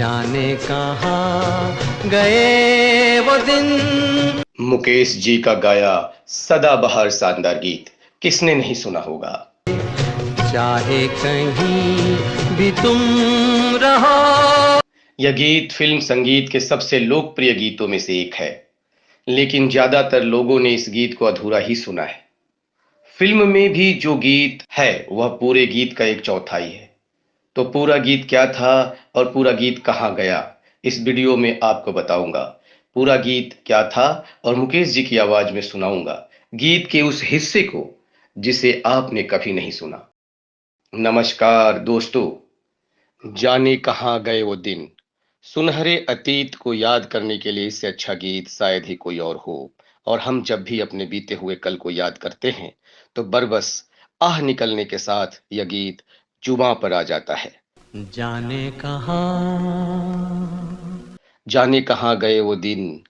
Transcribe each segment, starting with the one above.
जाने कहाँ गए वो दिन। मुकेश जी का गाया सदाबहार शानदार गीत किसने नहीं सुना होगा। चाहे कहीं भी तुम रहो। यह गीत फिल्म संगीत के सबसे लोकप्रिय गीतों में से एक है, लेकिन ज्यादातर लोगों ने इस गीत को अधूरा ही सुना है। फिल्म में भी जो गीत है वह पूरे गीत का एक चौथाई है। तो पूरा गीत क्या था और पूरा गीत कहाँ गया, इस वीडियो में आपको बताऊंगा। पूरा गीत क्या था और मुकेश जी की आवाज में सुनाऊंगा गीत के उस हिस्से को जिसे आपने कभी नहीं सुना। नमस्कार दोस्तों, जाने कहाँ गए वो दिन। सुनहरे अतीत को याद करने के लिए इससे अच्छा गीत शायद ही कोई और हो। और हम जब भी अपने बीते हुए कल को याद करते हैं तो बरबस आह निकलने के साथ यह गीत जुबां पर आ जाता है। जाने कहाँ। जाने कहाँ गए वो दिन।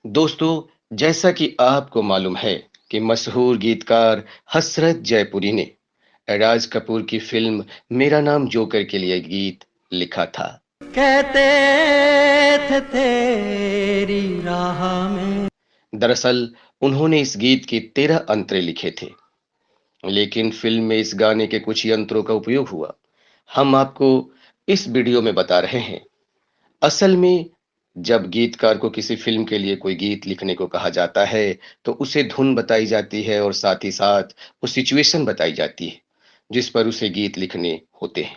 दोस्तों, जैसा कि आपको मालूम है कि मशहूर गीतकार हसरत जयपुरी ने राज कपूर की फिल्म मेरा नाम जोकर के लिए गीत लिखा था। कहते थे तेरी राह में। दरअसल उन्होंने इस गीत की 13 अंतरे लिखे थे, लेकिन फिल्म में इस गाने के कुछ यंत्रों का उपयोग हुआ। हम आपको इस वीडियो में बता रहे हैं। असल में जब गीतकार को किसी फिल्म के लिए कोई गीत लिखने को कहा जाता है तो उसे धुन बताई जाती है और साथ ही साथ वो सिचुएशन बताई जाती है जिस पर उसे गीत लिखने होते हैं।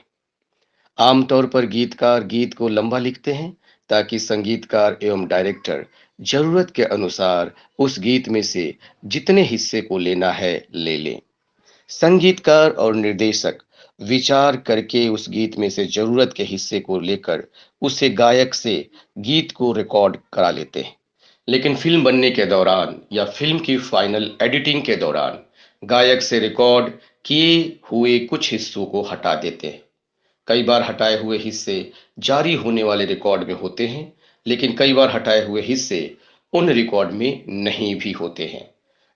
आमतौर पर गीतकार गीत को लंबा लिखते हैं ताकि संगीतकार एवं डायरेक्टर जरूरत के अनुसार उस गीत में से जितने हिस्से को लेना है ले लें। संगीतकार और निर्देशक विचार करके उस गीत में से जरूरत के हिस्से को लेकर उसे गायक से गीत को रिकॉर्ड करा लेते हैं। लेकिन फिल्म बनने के दौरान या फिल्म की फाइनल एडिटिंग के दौरान गायक से रिकॉर्ड किए हुए कुछ हिस्सों को हटा देते हैं। कई बार हटाए हुए हिस्से जारी होने वाले रिकॉर्ड में होते हैं, लेकिन कई बार हटाए हुए हिस्से उन रिकॉर्ड में नहीं भी होते हैं।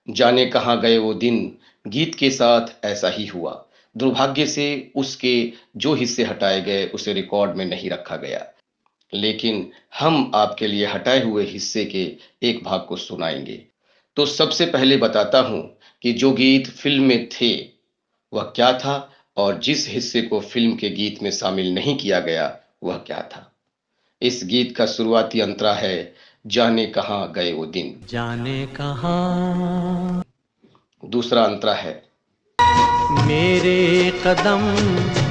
जाने कहाँ गए वो दिन गीत के साथ ऐसा ही हुआ। दुर्भाग्य से उसके जो हिस्से हटाए गए उसे रिकॉर्ड में नहीं रखा गया, लेकिन हम आपके लिए हटाए हुए हिस्से के एक भाग को सुनाएंगे। तो सबसे पहले बताता हूं कि जो गीत फिल्म में थे वह क्या था और जिस हिस्से को फिल्म के गीत में शामिल नहीं किया गया वह क्या था। इस गीत का शुरुआती अंतरा है जाने कहाँ गए वो दिन। जाने कहाँ दूसरा अंतरा है मेरे कदम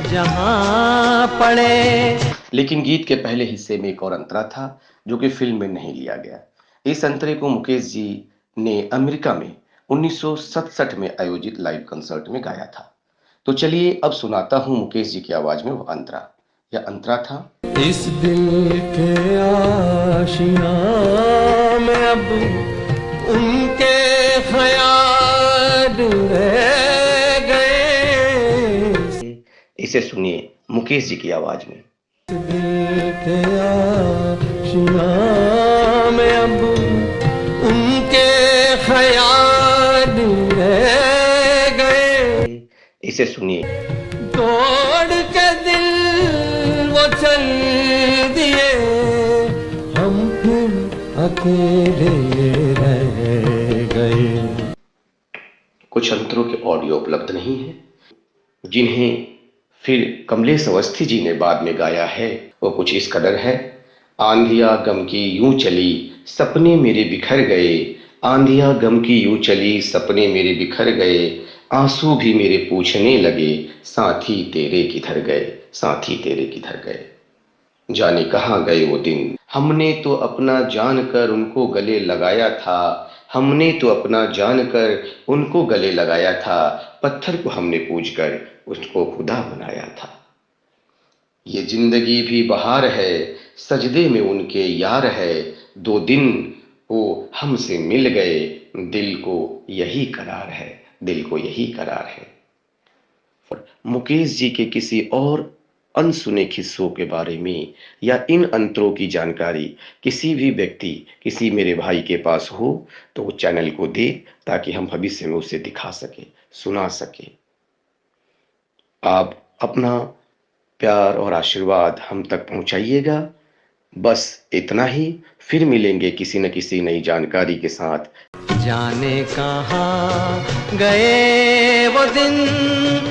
जहाँ पड़े। लेकिन गीत के पहले हिस्से में एक और अंतरा था जो कि फिल्म में नहीं लिया गया। इस अंतरे को मुकेश जी ने अमेरिका में 1967 में आयोजित लाइव कंसर्ट में गाया था। तो चलिए अब सुनाता हूं मुकेश जी की आवाज में वो अंतरा। यह अंतरा था। इस दिल के आशियाँ में अब उनके ख्याल रह गए। इसे सुनिए मुकेश जी की आवाज में। दिल के आशियाँ में अब उनके ख्याल रह गए। इसे सुनिए। तोड़ के दिल वो चल दिए, हम फिर अकेले रह गए। कुछ अंतरों के ऑडियो उपलब्ध नहीं है, जिन्हें फिर कमलेश अवस्थी जी ने बाद में गाया है। वो कुछ इस कदर है। आंधिया गम की यूं चली सपने मेरे बिखर गए, आंधिया गम की यूं चली सपने मेरे बिखर गए, आंसू भी मेरे पूछने लगे साथी तेरे किधर गए, साथी तेरे किधर गए। जाने कहाँ गए वो दिन। हमने तो अपना जानकर उनको गले लगाया था, हमने तो अपना जानकर उनको गले लगाया था, पत्थर को हमने पूजकर उसको खुदा बनाया था। ये जिंदगी भी बहार है, सजदे में उनके यार है, दो दिन वो हमसे मिल गए, दिल को यही करार है, दिल को यही करार है। मुकेश जी के किसी और अनसुने किस्सों के बारे में या इन अंतरों की जानकारी किसी भी व्यक्ति, किसी मेरे भाई के पास हो तो वो चैनल को दे ताकि हम भविष्य में उसे दिखा सके, सुना सके। आप अपना प्यार और आशीर्वाद हम तक पहुंचाइएगा। बस इतना ही। फिर मिलेंगे किसी न किसी नई जानकारी के साथ। जाने कहाँ गए वो दिन